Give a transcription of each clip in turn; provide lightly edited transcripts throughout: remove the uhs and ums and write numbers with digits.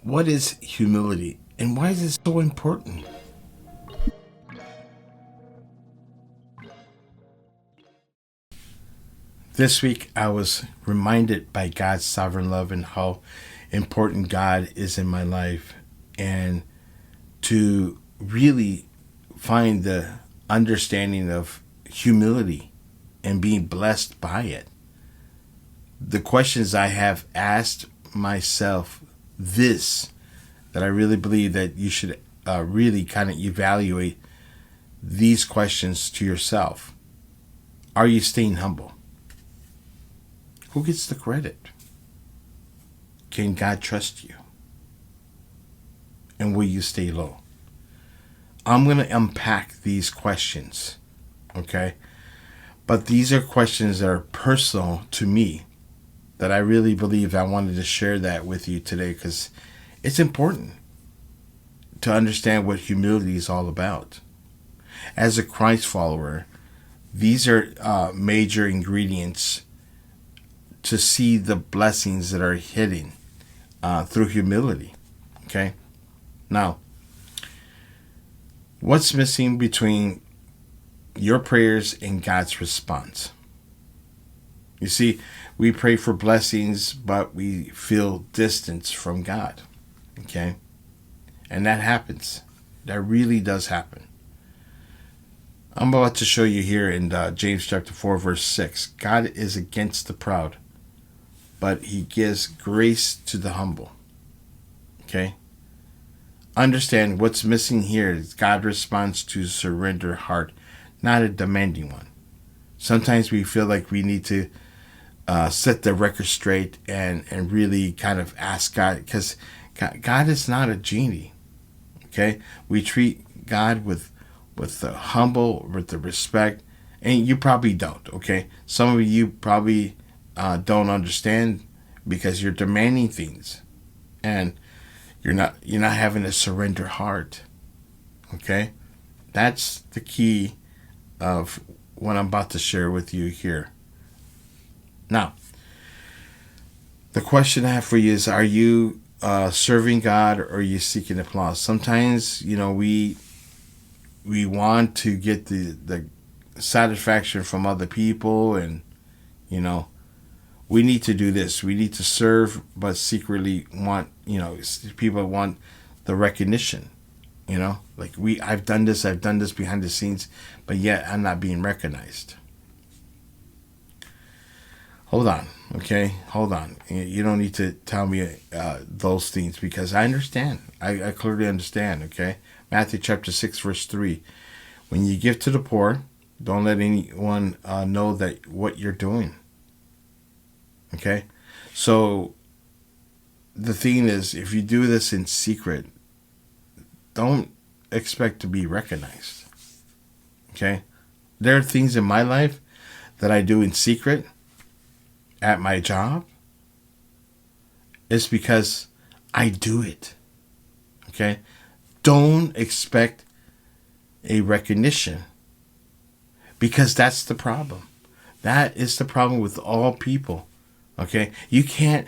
What is humility and why is it so important? This week, I was reminded by God's sovereign love and how important God is in my life, and to really find the understanding of humility and being blessed by it. The questions I have asked myself, this, that I really believe that you should really kind of evaluate these questions to yourself. Are you staying humble? Who gets the credit? Can God trust you? And will you stay low? I'm going to unpack these questions, okay? But these are questions that are personal to me, that I really believe I wanted to share that with you today, because it's important to understand what humility is all about. As a Christ follower, these are major ingredients to see the blessings that are hidden through humility. Okay? Now, what's missing between your prayers and God's response? You see, we pray for blessings, but we feel distance from God. Okay? And that happens. That really does happen. I'm about to show you here in James chapter 4, verse 6. God is against the proud, but he gives grace to the humble. Okay? Understand what's missing here is God responds to a surrendered heart, not a demanding one. Sometimes we feel like we need to set the record straight and really kind of ask God, because God is not a genie. Okay? We treat God with the humble, with the respect, and you probably don't. Okay? Some of you probably don't understand because you're demanding things, and you're not having a surrender heart. Okay? That's the key of what I'm about to share with you here. Now, the question I have for you is, are you serving God, or are you seeking applause? Sometimes, we want to get the satisfaction from other people, and we need to do this. We need to serve, but secretly want, people want the recognition. Like I've done this behind the scenes, but yet I'm not being recognized. Hold on, okay? Hold on. You don't need to tell me those things, because I understand. I clearly understand, okay? Matthew chapter 6, verse 3. When you give to the poor, don't let anyone know that what you're doing. Okay? So the thing is, if you do this in secret, don't expect to be recognized. Okay? There are things in my life that I do in secret at my job. It's because I do it. Okay? Don't expect a recognition, because that's the problem. That is the problem with all people. Okay? You can't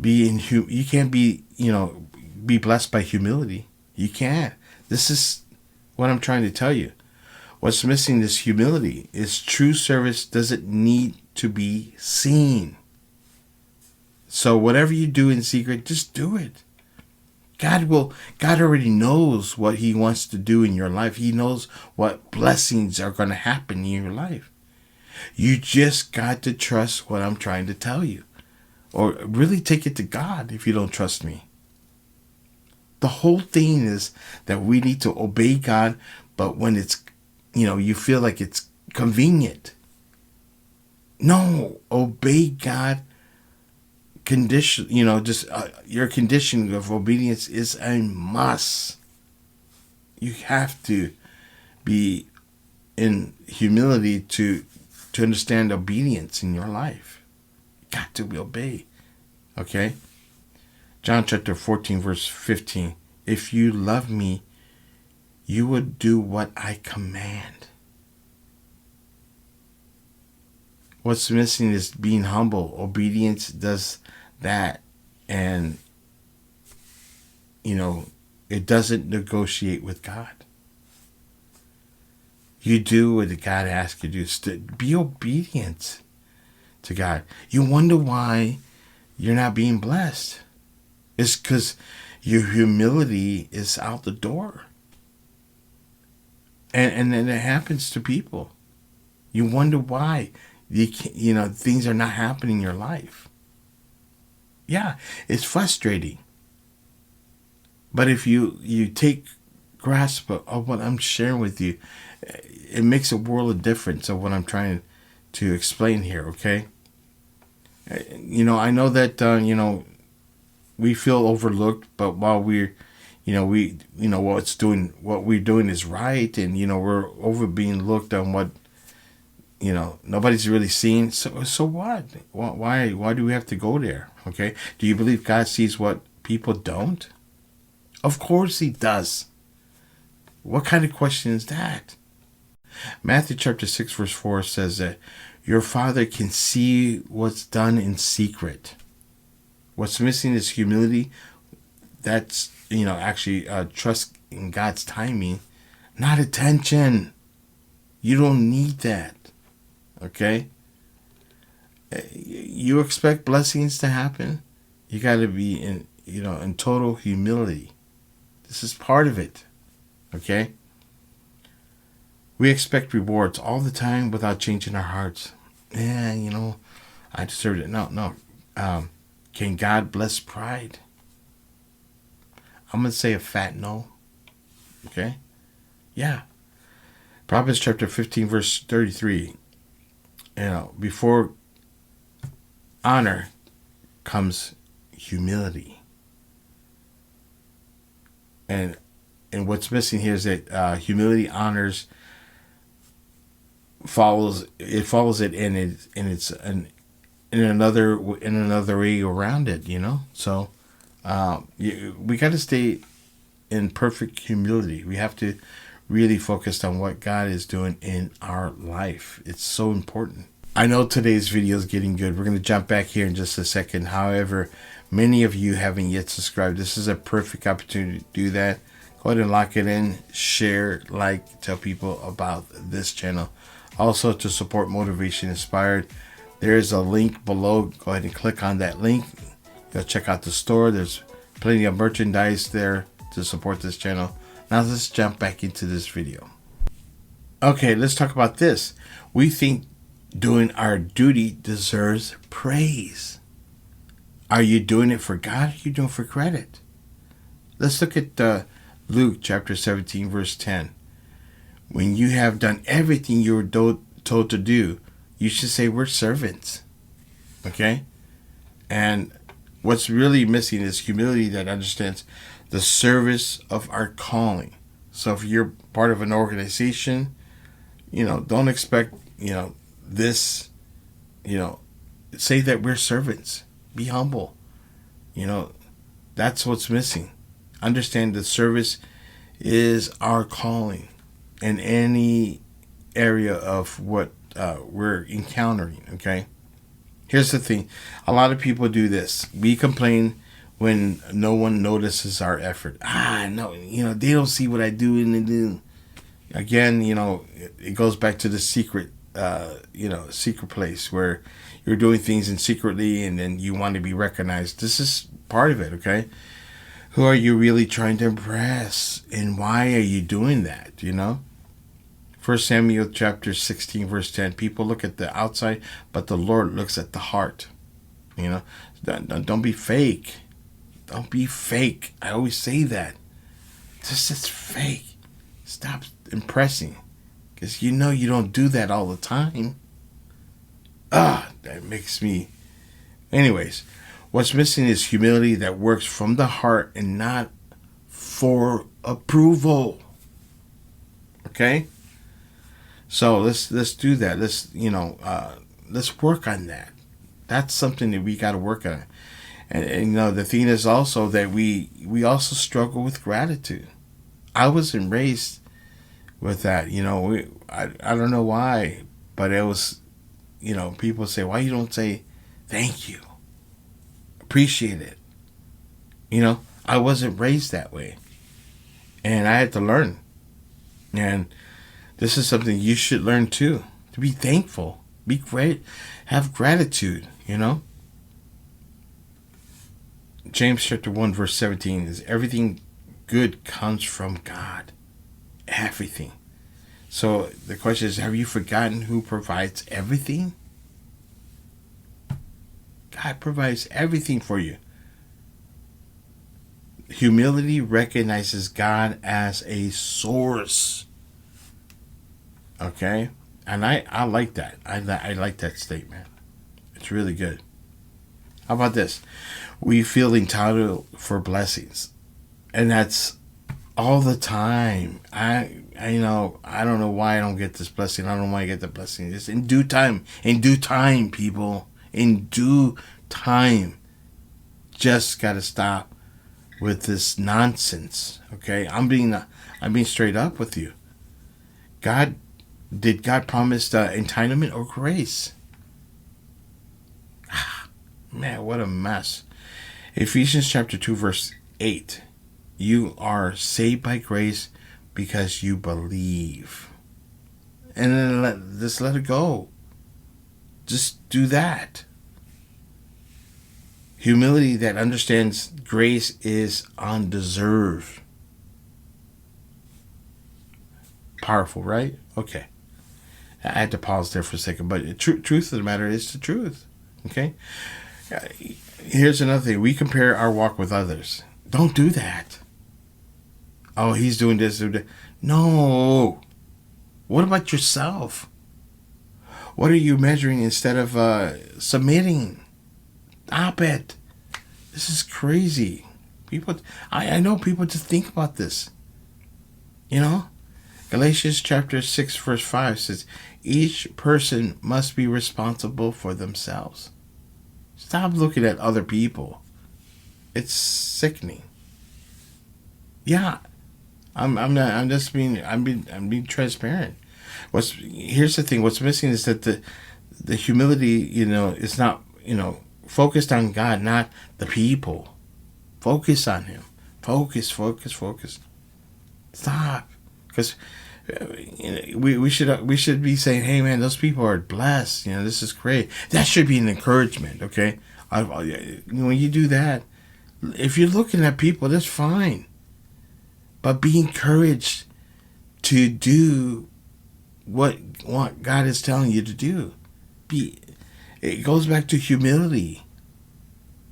be be blessed by humility. You can't. This is what I'm trying to tell you. What's missing is humility. Is true service doesn't need to be seen. So whatever you do in secret, just do it. God already knows what he wants to do in your life. He knows what blessings are going to happen in your life. You just got to trust what I'm trying to tell you. Or really take it to God if you don't trust me. The whole thing is that we need to obey God, but when it's, you feel like it's convenient. No, obey God. Condition, your condition of obedience is a must. You have to be in humility to understand obedience in your life. You got to obey. Okay? John chapter 14, verse 15. If you love me, you would do what I command. What's missing is being humble. Obedience does that. And you know, it doesn't negotiate with God. You do what God asks you to do. Be obedient to God. You wonder why you're not being blessed. It's because your humility is out the door. And then it happens to people. You wonder why things are not happening in your life. Yeah, it's frustrating. But if you take grasp of what I'm sharing with you, it makes a world of difference of what I'm trying to explain here, okay? I know that, we feel overlooked, but while we're, what we're doing is right, and, we're over being looked on what, nobody's really seeing. So what? Why do we have to go there? Okay? Do you believe God sees what people don't? Of course he does. What kind of question is that? Matthew chapter 6 verse 4 says that your Father can see what's done in secret. What's missing is humility. That's, actually trust in God's timing, not attention. You don't need that. Okay? You expect blessings to happen, you got to be in total humility. This is part of it. Okay? We expect rewards all the time without changing our hearts. Yeah, I deserved it. No. Can God bless pride? I'm going to say a fat no. Okay? Yeah. Proverbs chapter 15 verse 33. Before honor comes humility. And what's missing here is that humility follows it, and it's in another way around it. So we got to stay in perfect humility. We have to really focus on what God is doing in our life. It's so important. I know today's video is getting good. We're going to jump back here in just a second. However, many of you haven't yet subscribed. This is a perfect opportunity to do that. Go ahead and lock it in, share, like, tell people about this channel. Also, to support Motivation Inspired, there is a link below. Go ahead and click on that link. Go check out the store. There's plenty of merchandise there to support this channel. Now let's jump back into this video. Okay, let's talk about this. We think doing our duty deserves praise. Are you doing it for God, or are you doing it for credit? Let's look at Luke chapter 17 verse 10. When you have done everything you were told to do, you should say we're servants. Okay? And what's really missing is humility that understands the service of our calling. So if you're part of an organization, don't expect, this, say that we're servants. Be humble. That's what's missing. Understand the service is our calling in any area of what we're encountering. Okay? Here's the thing. A lot of people do this. We complain when no one notices our effort. No, they don't see what I do and they do. Again, it goes back to the secret place where you're doing things in secretly and then you want to be recognized. This is part of it, okay? Who are you really trying to impress? And why are you doing that, 1 Samuel chapter 16 verse 10. People look at the outside, but the Lord looks at the heart. Don't be fake. Don't be fake. I always say that. This is fake. Stop impressing. Because you don't do that all the time. That makes me... Anyways, what's missing is humility that works from the heart and not for approval. Okay? So let's do that. Let's work on that. That's something that we got to work on. And the thing is also that we also struggle with gratitude. I wasn't raised with that. I don't know why, but it was, people say, why you don't say thank you, appreciate it. I wasn't raised that way. And I had to learn. And this is something you should learn too. To be thankful. Be great. Have gratitude, you know. James chapter 1 verse 17 is everything good comes from God. Everything. So the question is, have you forgotten who provides everything? God provides everything for you. Humility recognizes God as a source. Okay? And I like that. I like that statement. It's really good. How about this? We feel entitled for blessings. And that's all the time. I know, I don't know why I don't get this blessing. I don't know why I get the blessing. It's in due time. In due time, people. In due time. Just got to stop with this nonsense. Okay? I'm being straight up with you. Did God promise entitlement or grace? Man, what a mess. Ephesians chapter 2 verse 8. You are saved by grace because you believe. And then just let it go. Just do that. Humility that understands grace is undeserved. Powerful, right? Okay. I had to pause there for a second, but the truth of the matter is the truth. Okay? Here's another thing. We compare our walk with others. Don't do that. Oh, he's doing this. No. What about yourself? What are you measuring instead of submitting? Stop it. This is crazy. People, I know people just think about this. You know? Galatians chapter 6 verse 5 says, each person must be responsible for themselves. Stop looking at other people. It's sickening. Yeah. I'm being transparent. Here's the thing, what's missing is that the humility, you know, is not, you know, focused on God, not the people. Focus on him. Focus. Stop. Because we should be saying, hey man, those people are blessed. You know, this is great. That should be an encouragement. Okay, when you do that, if you're looking at people, that's fine. But be encouraged to do what God is telling you to do. It goes back to humility.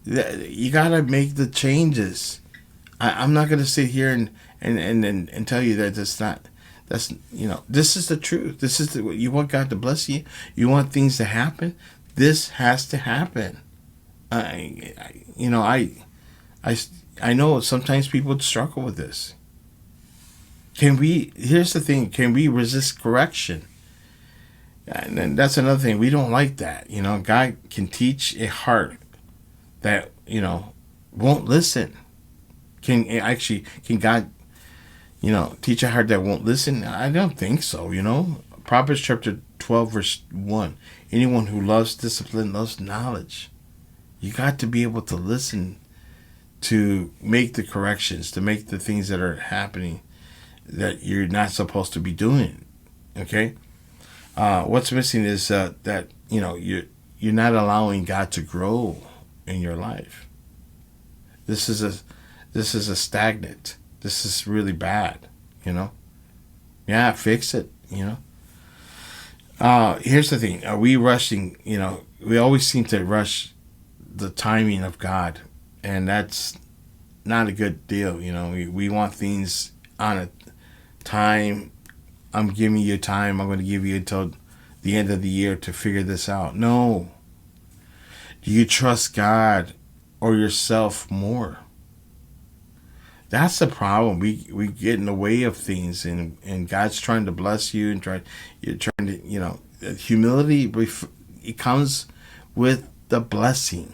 You gotta make the changes. I'm not gonna sit here and tell you that that's you know, this is the truth. This is you want God to bless you. You want things to happen. This has to happen. I know sometimes people struggle with this. Here's the thing, can we resist correction? And then that's another thing. We don't like that. You know, God can teach a heart that, you know, won't listen. Can God, you know, teach a heart that won't listen? I don't think so, you know. Proverbs chapter 12 verse 1. Anyone who loves discipline loves knowledge. You got to be able to listen to make the corrections, to make the things that are happening that you're not supposed to be doing. Okay? What's missing is that, you know, you're not allowing God to grow in your life. This is a stagnant. This is really bad, you know. Yeah, fix it, you know. Here's the thing. Are we rushing? You know, we always seem to rush the timing of God, and that's not a good deal. You know, we want things on a time. I'm giving you time. I'm going to give you until the end of the year to figure this out. No. Do you trust God or yourself more? That's the problem. We get in the way of things, and God's trying to bless you, and you're trying to, you know, humility. It comes with the blessing.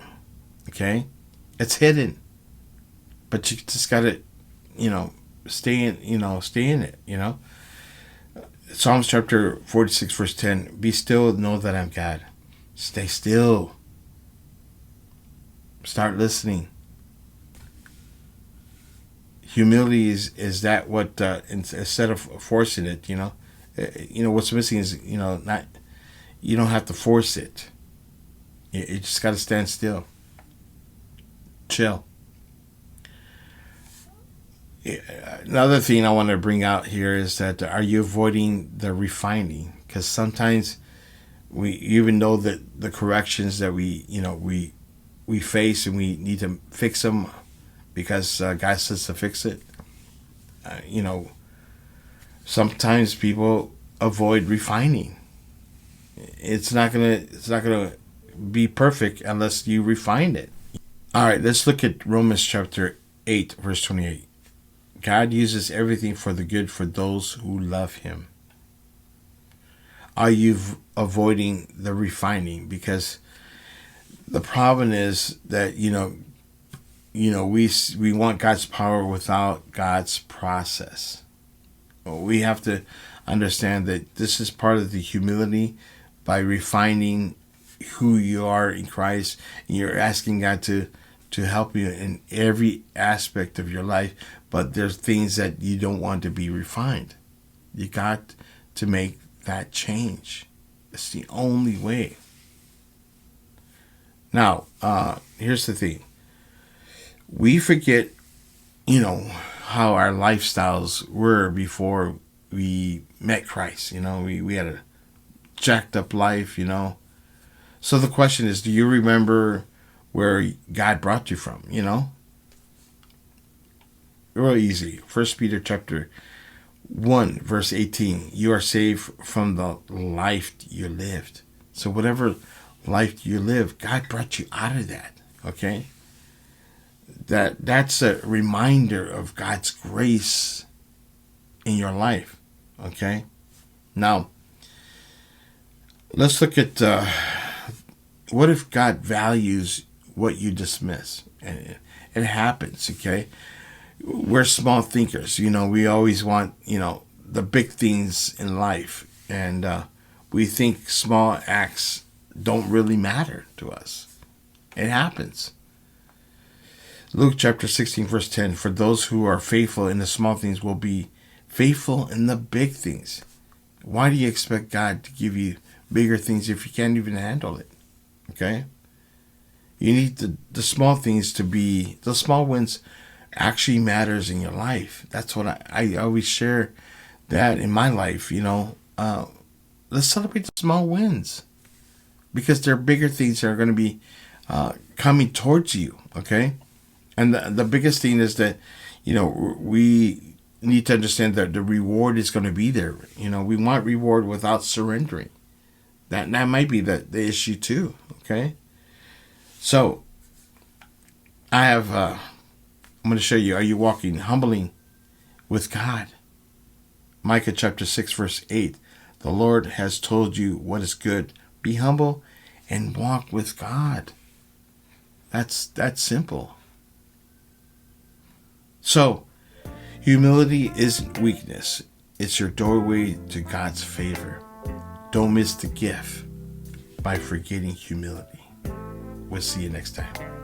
Okay, it's hidden, but you just gotta, you know, stay in it. You know, Psalms chapter 46 verse 10. Be still, know that I'm God. Stay still. Start listening. Humility is that what instead of forcing it, what's missing is not you don't have to force it. You just got to stand still, chill. Another thing I want to bring out here is that are you avoiding the refining? Because sometimes we even know that the corrections that we face and we need to fix them because God says to fix it. Sometimes people avoid refining. It's not gonna be perfect unless you refine it. All right, let's look at Romans chapter 8, verse 28. God uses everything for the good for those who love Him. Are you avoiding the refining? Because the problem is that we want God's power without God's process. We have to understand that this is part of the humility by refining who you are in Christ. And you're asking God to help you in every aspect of your life, but there's things that you don't want to be refined. You got to make that change. It's the only way. Now, here's the thing. We forget, how our lifestyles were before we met Christ. We had a jacked up life, So the question is, do you remember where God brought you from, Real easy. 1 Peter chapter 1, verse 18. You are saved from the life you lived. So whatever life you live, God brought you out of that. Okay? That's a reminder of God's grace in your life. Okay? Now, let's look at what if God values what you dismiss? And it happens, okay? We're small thinkers. We always want, the big things in life. And we think small acts don't really matter to us. It happens. Luke chapter 16, verse 10. For those who are faithful in the small things will be faithful in the big things. Why do you expect God to give you bigger things if you can't even handle it? Okay? You need the small things to be, the small wins actually matters in your life. That's what I always share that in my life, let's celebrate the small wins because there are bigger things that are going to be coming towards you, okay? And the biggest thing is that, we need to understand that the reward is going to be there. We want reward without surrendering. That might be the issue too, okay? So, I'm going to show you, are you walking humbly with God? Micah chapter 6, verse 8. The Lord has told you what is good. Be humble and walk with God. That's simple. So, humility isn't weakness. It's your doorway to God's favor. Don't miss the gift by forgetting humility. We'll see you next time.